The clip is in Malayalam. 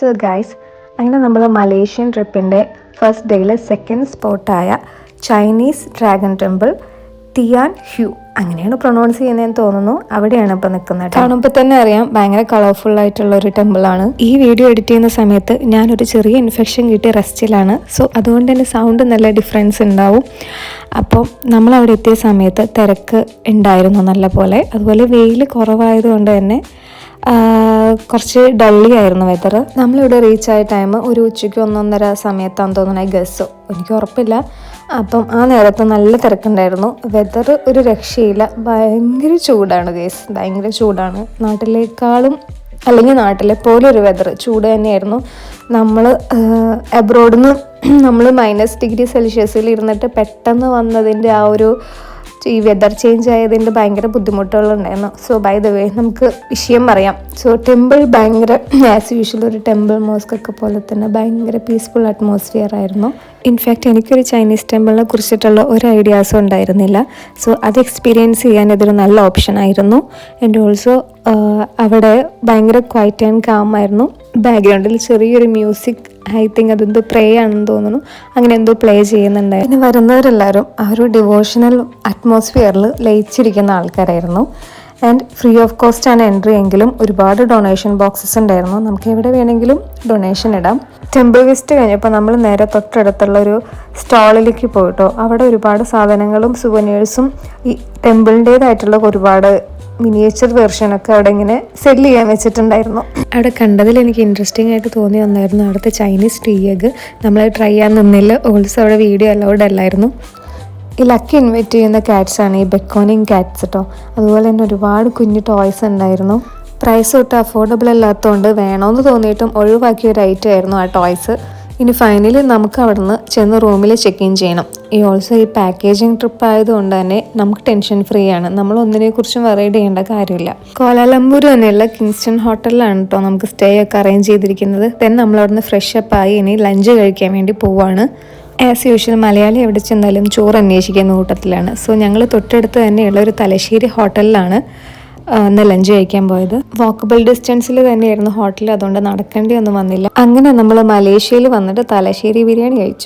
സോ ഗൈസ്, അങ്ങനെ നമ്മൾ മലേഷ്യൻ ട്രിപ്പിൻ്റെ ഫസ്റ്റ് ഡേയിലെ സെക്കൻഡ് സ്പോട്ടായ Chinese dragon temple Thean Hou, അങ്ങനെയാണ് പ്രൊനൗൺസ് ചെയ്യുന്നതെന്ന് തോന്നുന്നു, അവിടെയാണ് ഇപ്പോൾ നിൽക്കുന്നത്. കാണുമ്പോൾ തന്നെ അറിയാം ഭയങ്കര കളർഫുൾ ആയിട്ടുള്ള ഒരു ടെമ്പിളാണ്. ഈ വീഡിയോ എഡിറ്റ് ചെയ്യുന്ന സമയത്ത് ഞാനൊരു ചെറിയ ഇൻഫെക്ഷൻ കിട്ടിയ റെസ്റ്റിലാണ്. സോ അതുകൊണ്ട് തന്നെ സൗണ്ട് നല്ല ഡിഫറൻസ് ഉണ്ടാവും. അപ്പം നമ്മളവിടെ എത്തിയ സമയത്ത് തിരക്ക് ഉണ്ടായിരുന്നു നല്ല പോലെ. അതുപോലെ വെയിൽ കുറവായതുകൊണ്ട് തന്നെ കുറച്ച് ഡള്ളി ആയിരുന്നു വെതർ. നമ്മളിവിടെ റീച്ചായ ടൈം ഒരു ഉച്ചയ്ക്ക് 1-1:30 സമയത്താണെന്ന് തോന്നുന്നു, ഗസ്സോ എനിക്ക് ഉറപ്പില്ല. അപ്പം ആ നേരത്ത് നല്ല തിരക്കുണ്ടായിരുന്നു. വെതർ ഒരു രക്ഷയില്ല, ഭയങ്കര ചൂടാണ് ഗേസ്, ഭയങ്കര ചൂടാണ്. നാട്ടിലേക്കാളും അല്ലെങ്കിൽ നാട്ടിലെ പോലെ ഒരു വെതർ ചൂട് തന്നെയായിരുന്നു. നമ്മൾ അബ്രോഡിൽ നിന്ന് നമ്മൾ -°C ഇരുന്നിട്ട് പെട്ടെന്ന് വന്നതിൻ്റെ ആ ഒരു ഈ വെതർ ചേഞ്ച് ആയതിൻ്റെ ഭയങ്കര ബുദ്ധിമുട്ടുകളുണ്ടായിരുന്നു. സോ ബൈ ദ വേ നമുക്ക് വിഷയം പറയാം. സോ ടെമ്പിൾ ഭയങ്കര ആസ് യൂഷ്വൽ ഒരു ടെമ്പിൾ മോസ്കൊക്കെ പോലെ തന്നെ ഭയങ്കര പീസ്ഫുൾ അറ്റ്മോസ്ഫിയർ ആയിരുന്നു. ഇൻഫാക്റ്റ് എനിക്കൊരു ചൈനീസ് ടെമ്പിളിനെ കുറിച്ചിട്ടുള്ള ഒരു ഐഡിയാസും ഉണ്ടായിരുന്നില്ല. സോ അത് എക്സ്പീരിയൻസ് ചെയ്യാൻ ഇതൊരു നല്ല ഓപ്ഷൻ ആയിരുന്നു. ആൻഡ് ഓൾസോ അവിടെ ഭയങ്കര ക്വൈറ്റ് ആൻഡ് കാം ആയിരുന്നു. ബാക്ക്ഗ്രൗണ്ടിൽ ചെറിയൊരു മ്യൂസിക്, ഐ തിങ്ക് അതെന്തോ പ്രേ ആണെന്ന് തോന്നുന്നു, അങ്ങനെ എന്തോ പ്ലേ ചെയ്യുന്നുണ്ടായിരുന്നു. പിന്നെ വരുന്നവരെല്ലാവരും ആ ഒരു ഡിവോഷണൽ അറ്റ്മോസ്ഫിയറിൽ ലയിച്ചിരിക്കുന്ന ആൾക്കാരായിരുന്നു. ആൻഡ് ഫ്രീ ഓഫ് കോസ്റ്റ് ആണ് എൻട്രി എങ്കിലും ഒരുപാട് ഡൊണേഷൻ ബോക്സസ് ഉണ്ടായിരുന്നു. നമുക്ക് എവിടെ വേണമെങ്കിലും ഡൊണേഷൻ ഇടാം. ടെമ്പിൾ വിസിറ്റ് കഴിഞ്ഞപ്പോൾ നമ്മൾ നേരെ തൊട്ടടുത്തുള്ള ഒരു സ്റ്റാളിലേക്ക് പോയിട്ടോ. അവിടെ ഒരുപാട് സാധനങ്ങളും സുവനീഴ്സും ഈ ടെമ്പിളിൻ്റേതായിട്ടുള്ള ഒരുപാട് മിനിയേച്ചർ വെർഷനൊക്കെ അവിടെ ഇങ്ങനെ സെല്ല് ചെയ്യാൻ വെച്ചിട്ടുണ്ടായിരുന്നു. അവിടെ കണ്ടതിൽ എനിക്ക് ഇൻട്രസ്റ്റിംഗ് ആയിട്ട് തോന്നി വന്നായിരുന്നു അവിടുത്തെ ചൈനീസ് ടീ എഗ്. നമ്മൾ ട്രൈ ചെയ്യാൻ നിന്നില്ല. ഓൾസോ അവിടെ വീഡിയോ അലൗഡ് അല്ലായിരുന്നു. ഈ ലക്കി ഇൻവൈറ്റ് ചെയ്യുന്ന ക്യാറ്റ്സാണ് ഈ ബെക്കോണിങ് ക്യാറ്റ്സ് കേട്ടോ. അതുപോലെ തന്നെ ഒരുപാട് കുഞ്ഞു ടോയ്സ് ഉണ്ടായിരുന്നു. പ്രൈസ് തൊട്ട് അഫോർഡബിൾ അല്ലാത്തതുകൊണ്ട് വേണമെന്ന് തോന്നിയിട്ടും ഒഴിവാക്കിയ ഒരു ഐറ്റം ആയിരുന്നു ആ ടോയ്സ്. ഇനി ഫൈനലി നമുക്ക് അവിടെ നിന്ന് ചെന്ന് റൂമിൽ ചെക്ക് ഇൻ ചെയ്യണം. ഈ ഓൾസോ ഈ പാക്കേജിങ് ട്രിപ്പ് ആയതുകൊണ്ട് തന്നെ നമുക്ക് ടെൻഷൻ ഫ്രീ ആണ്. നമ്മൾ ഒന്നിനെക്കുറിച്ചും വറൈഡ് ചെയ്യേണ്ട കാര്യമില്ല. കോലാലംപൂർ തന്നെയുള്ള കിങ്സ്റ്റൺ ഹോട്ടലിലാണ് കേട്ടോ നമുക്ക് സ്റ്റേ ഒക്കെ അറേഞ്ച് ചെയ്തിരിക്കുന്നത്. ദെൻ നമ്മൾ അവിടെ നിന്ന് ഫ്രഷ് അപ്പ് ആയി ഇനി ലഞ്ച് കഴിക്കാൻ വേണ്ടി പോവാണ്. ആസ് യൂഷ്വൽ മലയാളി എവിടെ ചെന്നാലും ചോറ് അന്വേഷിക്കുന്ന കൂട്ടത്തിലാണ്. സോ ഞങ്ങൾ തൊട്ടടുത്ത് തന്നെയുള്ള ഒരു തലശ്ശേരി ഹോട്ടലിലാണ് അന്ന് ലഞ്ച് കഴിക്കാൻ പോയത്. വാക്കബിൾ ഡിസ്റ്റൻസിൽ തന്നെയായിരുന്നു ഹോട്ടൽ, അതുകൊണ്ട് നടക്കേണ്ടി ഒന്നും വന്നില്ല. അങ്ങനെ നമ്മൾ മലേഷ്യയിൽ വന്നിട്ട് തലശ്ശേരി ബിരിയാണി കഴിച്ചു.